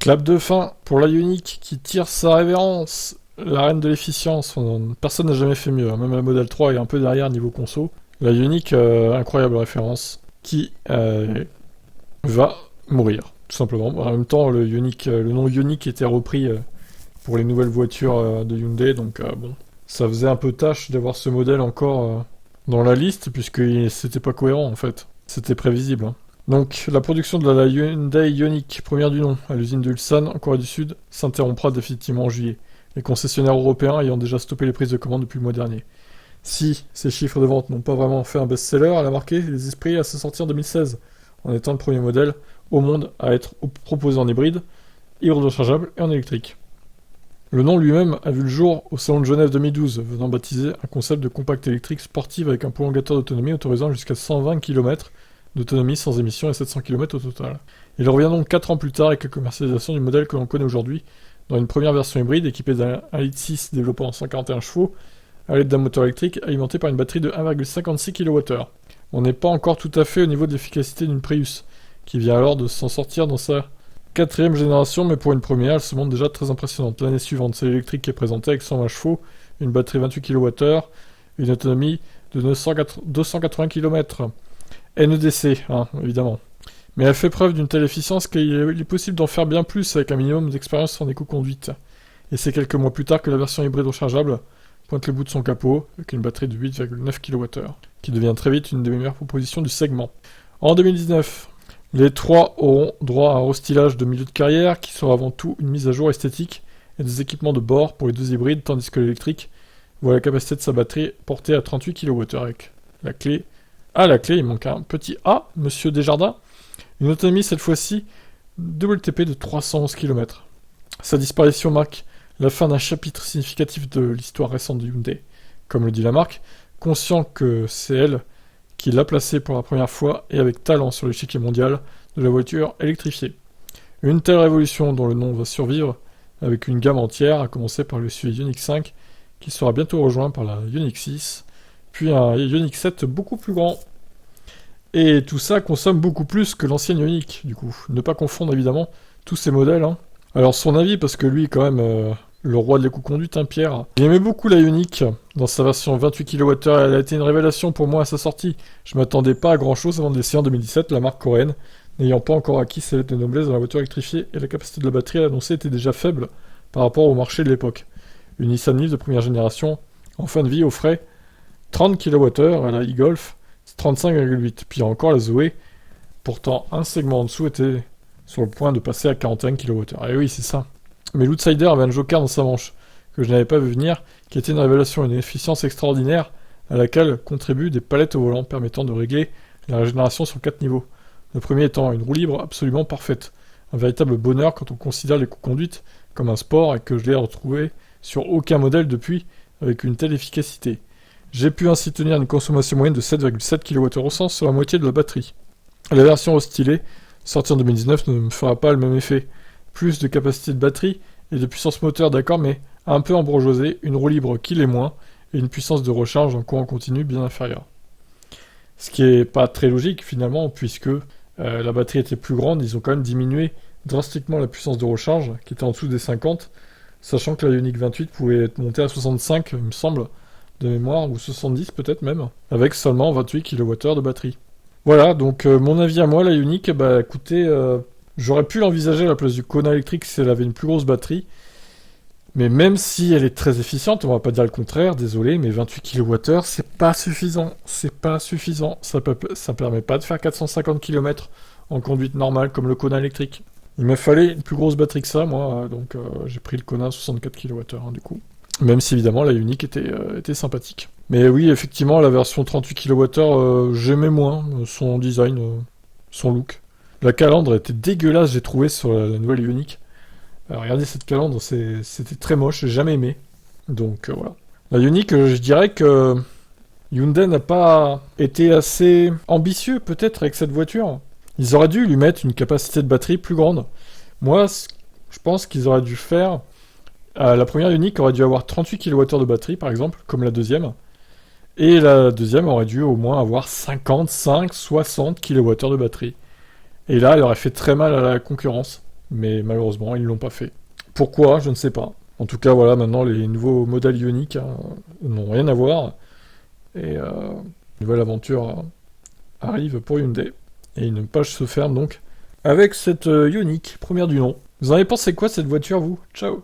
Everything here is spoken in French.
Clap de fin pour la Ioniq qui tire sa révérence, la reine de l'efficience. Personne n'a jamais fait mieux, hein. Même la Model 3 est un peu derrière niveau conso. La Ioniq, incroyable référence, qui va mourir, tout simplement. En même temps, le nom Ioniq était repris pour les nouvelles voitures de Hyundai, donc bon, ça faisait un peu tâche d'avoir ce modèle encore dans la liste, puisque c'était pas cohérent en fait. C'était prévisible, hein. Donc, la production de la Hyundai Ioniq, première du nom, à l'usine de Ulsan, en Corée du Sud, s'interrompra définitivement en juillet, les concessionnaires européens ayant déjà stoppé les prises de commandes depuis le mois dernier. Si ces chiffres de vente n'ont pas vraiment fait un best-seller, elle a marqué les esprits à sa sortie en 2016, en étant le premier modèle au monde à être proposé en hybride rechargeable et en électrique. Le nom lui-même a vu le jour au Salon de Genève 2012, venant baptiser un concept de compact électrique sportive avec un prolongateur d'autonomie autorisant jusqu'à 120 km d'autonomie sans émission et 700 km au total. Il revient donc 4 ans plus tard avec la commercialisation du modèle que l'on connaît aujourd'hui, dans une première version hybride équipée d'un 1.6 litre développant 141 chevaux, à l'aide d'un moteur électrique alimenté par une batterie de 1,56 kWh. On n'est pas encore tout à fait au niveau de l'efficacité d'une Prius, qui vient alors de s'en sortir dans sa 4e génération, mais pour une première, elle se montre déjà très impressionnante. L'année suivante, c'est l'électrique qui est présentée avec 120 chevaux, une batterie 28 kWh, une autonomie de 280 km. NEDC, hein, évidemment. Mais elle fait preuve d'une telle efficience qu'il est possible d'en faire bien plus avec un minimum d'expérience en éco-conduite. Et c'est quelques mois plus tard que la version hybride rechargeable pointe le bout de son capot avec une batterie de 8,9 kWh, qui devient très vite une des meilleures propositions du segment. En 2019, les trois auront droit à un restylage de milieu de carrière qui sera avant tout une mise à jour esthétique et des équipements de bord pour les deux hybrides, tandis que l'électrique voit la capacité de sa batterie portée à 38 kWh avec la clé. À la clé, il manque un petit A, Monsieur Desjardins. Une autonomie cette fois-ci WLTP de 311 km. Sa disparition marque la fin d'un chapitre significatif de l'histoire récente de Hyundai. Comme le dit la marque, conscient que c'est elle qui l'a placé pour la première fois et avec talent sur l'échiquier mondial de la voiture électrifiée. Une telle révolution dont le nom va survivre avec une gamme entière, à commencer par le SUV Ioniq 5 qui sera bientôt rejoint par la Ioniq 6, puis un Ioniq 7 beaucoup plus grand. Et tout ça consomme beaucoup plus que l'ancienne Ioniq, du coup. Ne pas confondre évidemment tous ces modèles, hein. Alors son avis, parce que lui, quand même, le roi de l'éco-conduite, hein, Pierre. Il aimait beaucoup la Ioniq dans sa version 28 kWh. Elle a été une révélation pour moi à sa sortie. Je m'attendais pas à grand chose avant de l'essayer en 2017, la marque coréenne, n'ayant pas encore acquis ses lettres de noblesse dans la voiture électrifiée, et la capacité de la batterie à l'annoncer était déjà faible par rapport au marché de l'époque. Une Nissan Leaf de première génération, en fin de vie, offrait 30 kWh à la e-Golf, 35,8. Puis encore la Zoé, pourtant un segment en dessous était sur le point de passer à 41 kWh. Et oui, c'est ça. Mais l'Outsider avait un joker dans sa manche, que je n'avais pas vu venir, qui était une révélation et une efficience extraordinaire, à laquelle contribuent des palettes au volant permettant de régler la régénération sur 4 niveaux. Le premier étant une roue libre absolument parfaite. Un véritable bonheur quand on considère l'éco-conduite comme un sport et que je l'ai retrouvé sur aucun modèle depuis avec une telle efficacité. J'ai pu ainsi tenir une consommation moyenne de 7,7 kWh sur la moitié de la batterie. La version restylée, sortie en 2019, ne me fera pas le même effet. Plus de capacité de batterie et de puissance moteur, d'accord, mais un peu en bourgeoisie, une roue libre qui l'est moins, et une puissance de recharge en courant continu bien inférieure. Ce qui est pas très logique finalement, puisque la batterie était plus grande, ils ont quand même diminué drastiquement la puissance de recharge, qui était en dessous des 50, sachant que la Ioniq 28 pouvait être montée à 65, il me semble, de mémoire, ou 70 peut-être même, avec seulement 28 kWh de batterie. Voilà, donc mon avis à moi, la Ioniq, bah écoutez, j'aurais pu l'envisager à la place du Kona électrique si elle avait une plus grosse batterie, mais même si elle est très efficiente, on va pas dire le contraire, désolé, mais 28 kWh, c'est pas suffisant, ça permet pas de faire 450 km en conduite normale comme le Kona électrique. Il me fallait une plus grosse batterie que ça, moi, donc j'ai pris le Kona 64 kWh, hein, du coup. Même si évidemment la Ioniq était sympathique. Mais oui, effectivement, la version 38 kWh, j'aimais moins son design, son look. La calandre était dégueulasse, j'ai trouvé, sur la nouvelle Ioniq. Regardez cette calandre, c'était très moche, j'ai jamais aimé. Donc voilà. La Ioniq, je dirais que Hyundai n'a pas été assez ambitieux peut-être avec cette voiture. Ils auraient dû lui mettre une capacité de batterie plus grande. Moi, je pense qu'ils auraient dû faire... la première Ioniq aurait dû avoir 38 kWh de batterie, par exemple, comme la deuxième. Et la deuxième aurait dû au moins avoir 55, 60 kWh de batterie. Et là, elle aurait fait très mal à la concurrence. mais malheureusement, ils l'ont pas fait. Pourquoi? Je ne sais pas. En tout cas, voilà, maintenant, les nouveaux modèles Ioniq n'ont rien à voir, et une nouvelle aventure arrive pour Hyundai. Et une page se ferme donc avec cette Ioniq, première du nom. Vous en avez pensé quoi cette voiture, vous? Ciao!